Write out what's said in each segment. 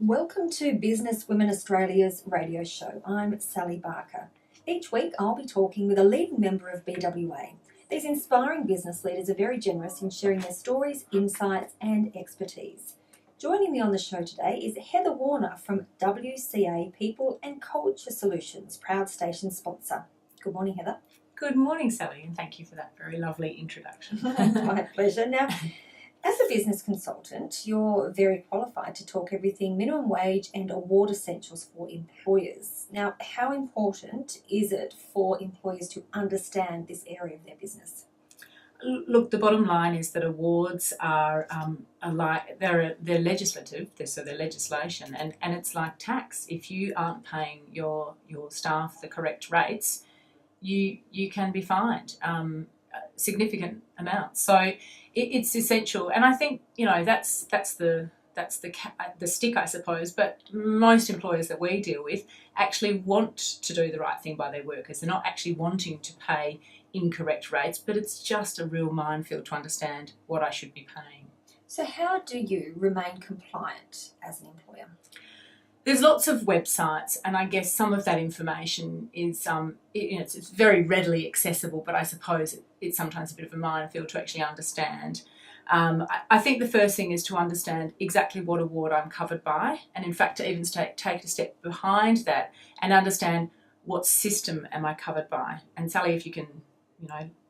Welcome to Business Women Australia's radio show. I'm Sally Barker. Each week I'll be talking with a leading member of BWA. These inspiring business leaders are very generous in sharing their stories, insights and expertise. Joining me on the show today is Heather Warner from WCA People and Culture Solutions, proud station sponsor. Good morning, Heather. Good morning, Sally, and thank you for that very lovely introduction. My pleasure. Now, as a business consultant, you're very qualified to talk everything minimum wage and award essentials for employers. Now, how important is it for employers to understand this area of their business? Look, the bottom line is that awards are they're legislative, so they're legislation, and it's like tax. If you aren't paying your staff the correct rates, you can be fined significant amounts. So it's essential, and I think that's the stick, I suppose. But most employers that we deal with actually want to do the right thing by their workers. They're not actually wanting to pay incorrect rates, but it's just a real minefield to understand what I should be paying. So how do you remain compliant as an employer? There's lots of websites, and I guess some of that information is it's very readily accessible, but I suppose it's sometimes a bit of a minefield to actually understand. I think the first thing is to understand exactly what award I'm covered by, and in fact to even take a step behind that and understand what system am I covered by. And Sally, if you can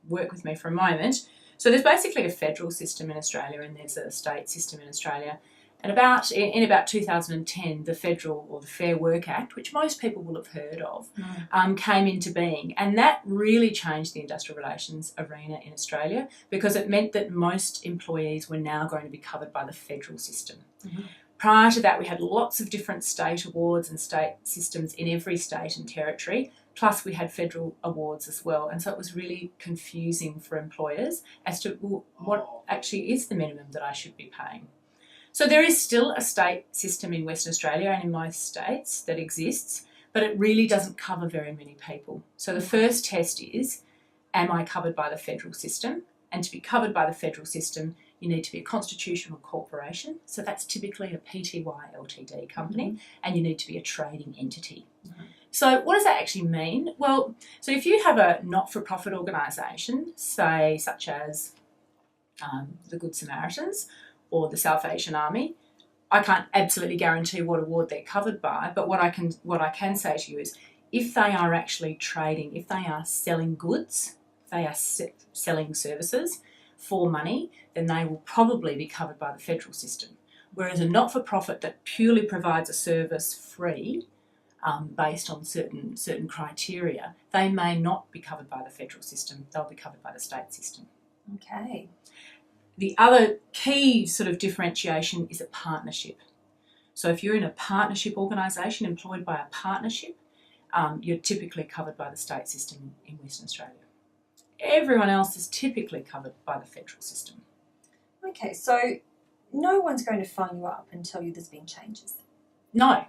work with me for a moment. So there's basically a federal system in Australia and there's a state system in Australia. And in about 2010, the federal, or the Fair Work Act, which most people will have heard of, came into being. And that really changed the industrial relations arena in Australia because it meant that most employees were now going to be covered by the federal system. Mm-hmm. Prior to that, we had lots of different state awards and state systems in every state and territory, plus we had federal awards as well. And so it was really confusing for employers as to what actually is the minimum that I should be paying. So there is still a state system in Western Australia and in most states that exists, but it really doesn't cover very many people. So the first test is, am I covered by the federal system? And to be covered by the federal system, you need to be a constitutional corporation. So that's typically a PTY Ltd company, and you need to be a trading entity. Mm-hmm. So what does that actually mean? Well, so if you have a not-for-profit organisation, say such as the Good Samaritans, or the South Asian Army, I can't absolutely guarantee what award they're covered by, but what I can say to you is if they are actually trading, if they are selling goods, if they are selling services for money, then they will probably be covered by the federal system. Whereas a not-for-profit that purely provides a service free, based on certain criteria, they may not be covered by the federal system, they'll be covered by the state system. Okay. The other key sort of differentiation is a partnership. So if you're in a partnership organisation employed by a partnership, you're typically covered by the state system in Western Australia. Everyone else is typically covered by the federal system. Okay, so no one's going to phone you up and tell you there's been changes? No.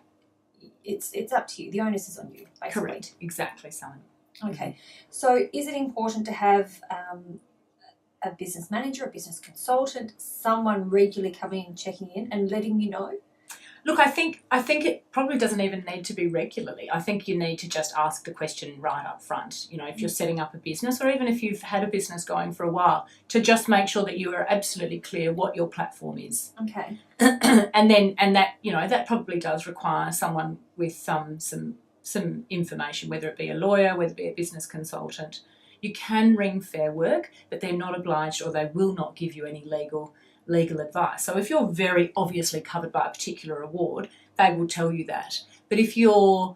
It's up to you. The onus is on you, basically. Correct. Exactly, Sally. Okay. So is it important to have a business manager, a business consultant, someone regularly coming and checking in and letting you know? Look, I think it probably doesn't even need to be regularly. I think you need to just ask the question right up front. If you're setting up a business, or even if you've had a business going for a while, to just make sure that you are absolutely clear what your platform is. Okay. and that probably does require someone with some information, whether it be a lawyer, whether it be a business consultant. You can ring Fair Work, but they're not obliged, or they will not give you any legal advice. So if you're very obviously covered by a particular award, they will tell you that. But if you're,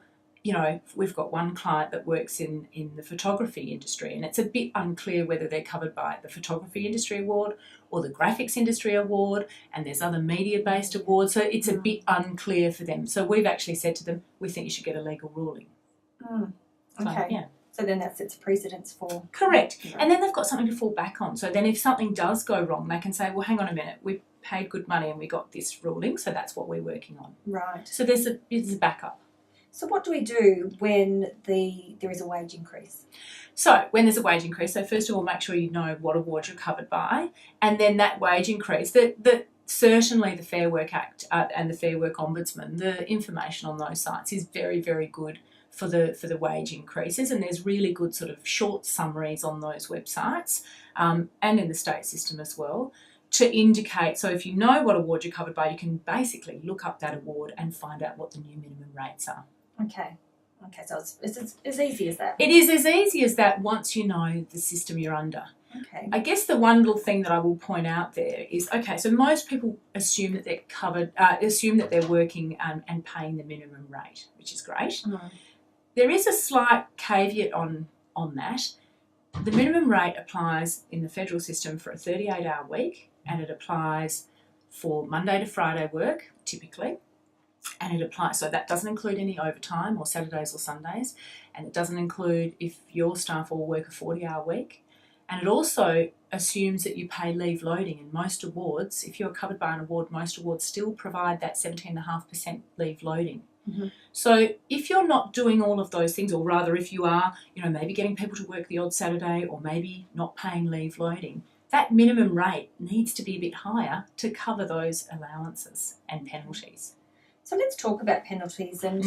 we've got one client that works in the photography industry, and it's a bit unclear whether they're covered by the photography industry award or the graphics industry award, and there's other media-based awards, so it's a bit unclear for them. So we've actually said to them, we think you should get a legal ruling. Okay. So, yeah. So then that sets a precedence for... Correct. And then they've got something to fall back on. So then if something does go wrong, they can say, well, hang on a minute, we paid good money and we got this ruling, so that's what we're working on. Right. So there's a backup. So what do we do when there is a wage increase? So when there's a wage increase, so first of all, make sure you know what award you're covered by, and then that wage increase, the certainly the Fair Work Act and the Fair Work Ombudsman, the information on those sites is very, very good for the wage increases, and there's really good sort of short summaries on those websites and in the state system as well to indicate. So if you know what award you're covered by, you can basically look up that award and find out what the new minimum rates are. Okay, so it's as easy as that. It is as easy as that once you know the system you're under. Okay. I guess the one little thing that I will point out there is, okay, so most people assume that they're covered, assume that they're working and paying the minimum rate, which is great. Mm. There is a slight caveat on that. The minimum rate applies in the federal system for a 38-hour week, and it applies for Monday to Friday work, typically. And it applies, so that doesn't include any overtime or Saturdays or Sundays, and it doesn't include if your staff all work a 40-hour week. And it also assumes that you pay leave loading, and most awards, if you're covered by an award, most awards still provide that 17.5% leave loading. Mm-hmm. So if you're not doing all of those things, or rather if you are, maybe getting people to work the odd Saturday or maybe not paying leave loading, that minimum rate needs to be a bit higher to cover those allowances and penalties. So let's talk about penalties and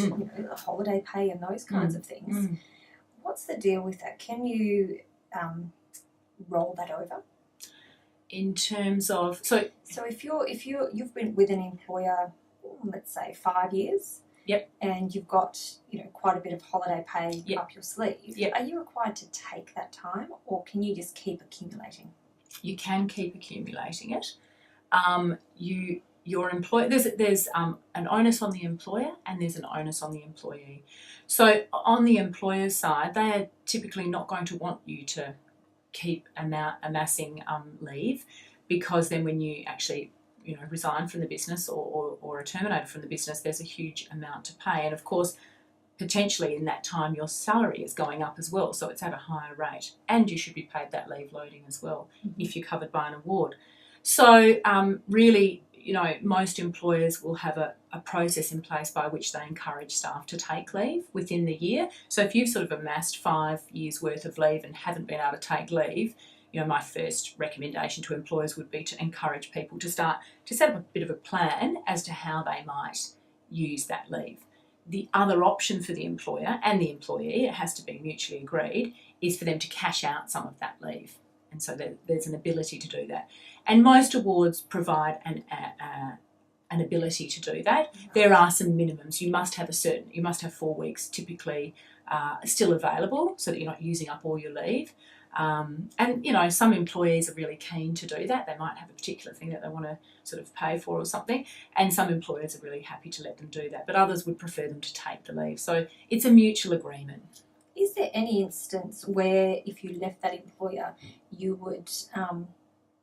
holiday pay and those kinds of things. What's the deal with that? Can you roll that over? In terms of so if you've been with an employer, let's say 5 years, yep, and you've got quite a bit of holiday pay yep, up your sleeve, yep, are you required to take that time, or can you just keep accumulating? You can keep accumulating it. Your employer, there's an onus on the employer and there's an onus on the employee. So on the employer side, they are typically not going to want you to keep amassing leave, because then when you actually resign from the business or are terminated from the business, there's a huge amount to pay. And of course, potentially in that time your salary is going up as well, so it's at a higher rate, and you should be paid that leave loading as well if you're covered by an award. So really, most employers will have a process in place by which they encourage staff to take leave within the year. So if you've sort of amassed 5 years worth of leave and haven't been able to take leave, my first recommendation to employers would be to encourage people to start to set up a bit of a plan as to how they might use that leave. The other option for the employer and the employee, it has to be mutually agreed, is for them to cash out some of that leave. And so there's an ability to do that. And most awards provide an ability to do that. There are some minimums. You must have 4 weeks typically still available, so that you're not using up all your leave. And some employees are really keen to do that. They might have a particular thing that they want to sort of pay for or something, and some employers are really happy to let them do that, but others would prefer them to take the leave. So it's a mutual agreement. Is there any instance where if you left that employer you would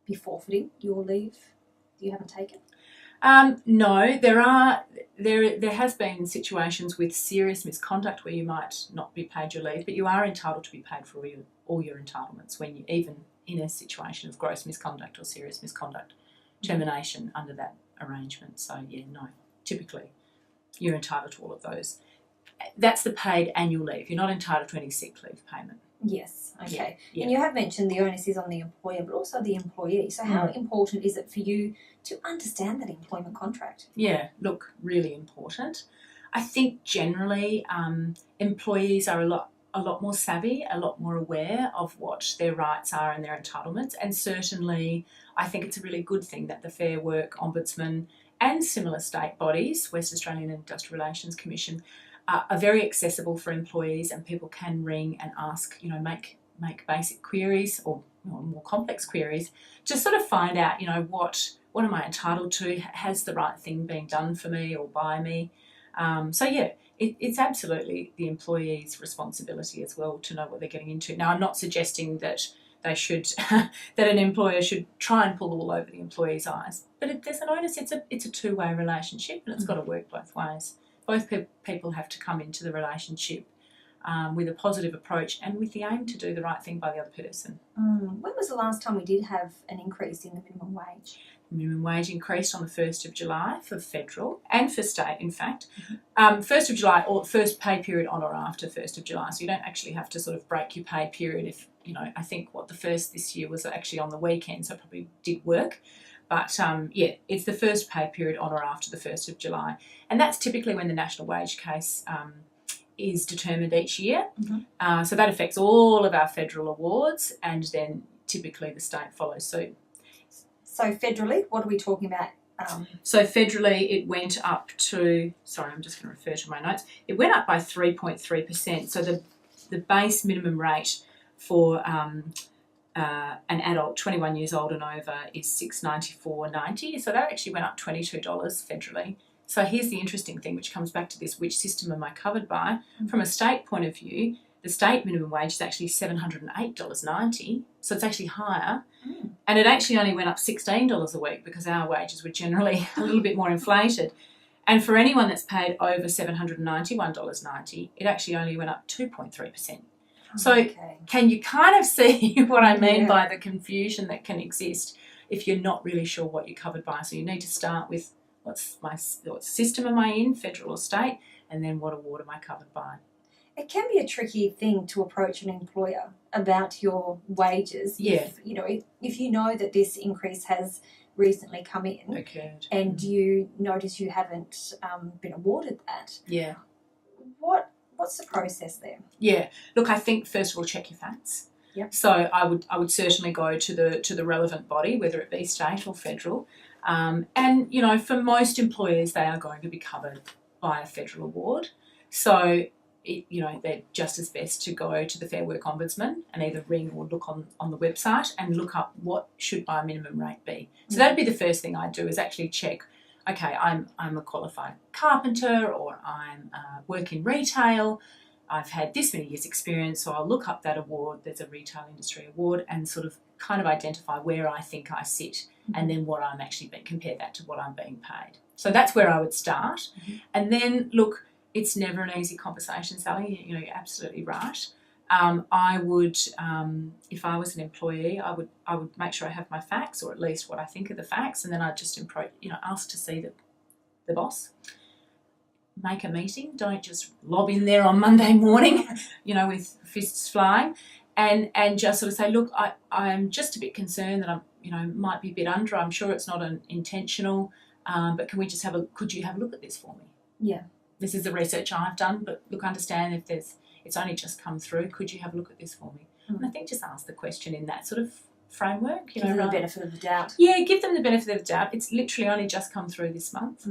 be forfeiting your leave that you haven't taken? No, there has been situations with serious misconduct where you might not be paid your leave, but you are entitled to be paid for all your entitlements when you, even in a situation of gross misconduct or serious misconduct, termination under that arrangement. So no, typically you're entitled to all of those. That's the paid annual leave. You're not entitled to any sick leave payment. Yes, okay. Yeah. And you have mentioned the onus is on the employer, but also the employee. So how important is it for you to understand that employment contract? Yeah, look, really important. I think generally employees are a lot more savvy, a lot more aware of what their rights are and their entitlements, and certainly I think it's a really good thing that the Fair Work Ombudsman and similar state bodies, West Australian Industrial Relations Commission, are very accessible for employees, and people can ring and ask, make basic queries or more complex queries to sort of find out, what am I entitled to? Has the right thing being done for me or by me? It's absolutely the employee's responsibility as well to know what they're getting into. Now, I'm not suggesting that they should, that an employer should try and pull the wool over the employee's eyes, but there's an onus. It's a two-way relationship, and it's got to work both ways. Both people have to come into the relationship with a positive approach and with the aim to do the right thing by the other person. When was the last time we did have an increase in the minimum wage? The minimum wage increased on the 1st of July for federal and for state, in fact. 1st of July, or first pay period on or after 1st of July. So you don't actually have to sort of break your pay period if, I think the first this year was actually on the weekend, so it probably did work. But yeah, it's the first pay period on or after the 1st of July. And that's typically when the national wage case is determined each year. So that affects all of our federal awards, and then typically the state follows suit. So federally, what are we talking about? So federally, it went up to, sorry, I'm just going to refer to my notes. It went up by 3.3%. So the base minimum rate for an adult 21 years old and over is $694.90. So that actually went up $22 federally. So here's the interesting thing, which comes back to this: which system am I covered by? From a state point of view, the state minimum wage is actually $708.90, so it's actually higher. And it actually only went up $16 a week because our wages were generally a little bit more inflated. And for anyone that's paid over $791.90, it actually only went up 2.3%. So can you kind of see what I mean by the confusion that can exist if you're not really sure what you're covered by? So you need to start with what system am I in, federal or state, and then what award am I covered by? It can be a tricky thing to approach an employer about your wages. Yeah. If you know that this increase has recently come in, Occurred. and you notice you haven't been awarded that. Yeah. What's the process there? Yeah. Look, I think first of all, check your facts. Yep. So I would certainly go to the relevant body, whether it be state or federal. And for most employers, they are going to be covered by a federal award. So they're just as best to go to the Fair Work Ombudsman and either ring or look on the website and look up what should my minimum rate be. So that'd be the first thing I'd do, is actually check, okay, I'm a qualified carpenter, or I'm work in retail, I've had this many years experience, so I'll look up that award. There's a retail industry award, and sort of kind of identify where I think I sit, and then what I'm actually compare that to what I'm being paid. So that's where I would start. And then look, it's never an easy conversation, Sally. You're absolutely right. I would, if I was an employee, I would make sure I have my facts, or at least what I think are the facts, and then I'd just ask to see the boss. Make a meeting. Don't just lob in there on Monday morning, with fists flying, and just sort of say, look, I'm just a bit concerned that I'm, might be a bit under. I'm sure it's not an intentional, but can we just could you have a look at this for me? Yeah. This is the research I've done, but look, understand if it's only just come through, could you have a look at this for me? And I think just ask the question in that sort of framework. Give them the benefit of the doubt. Yeah, give them the benefit of the doubt. It's literally only just come through this month.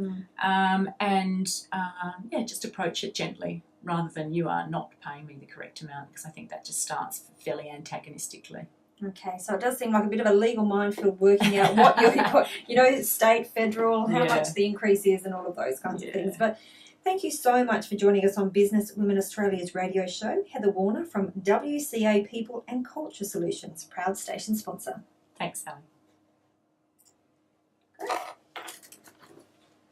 Just approach it gently rather than you are not paying me the correct amount, because I think that just starts fairly antagonistically. Okay, so it does seem like a bit of a legal minefield working out what you're, state, federal, how much the increase is and all of those kinds of things. But thank you so much for joining us on Business Women Australia's radio show. Heather Warner from WCA People and Culture Solutions, proud station sponsor. Thanks, Sally.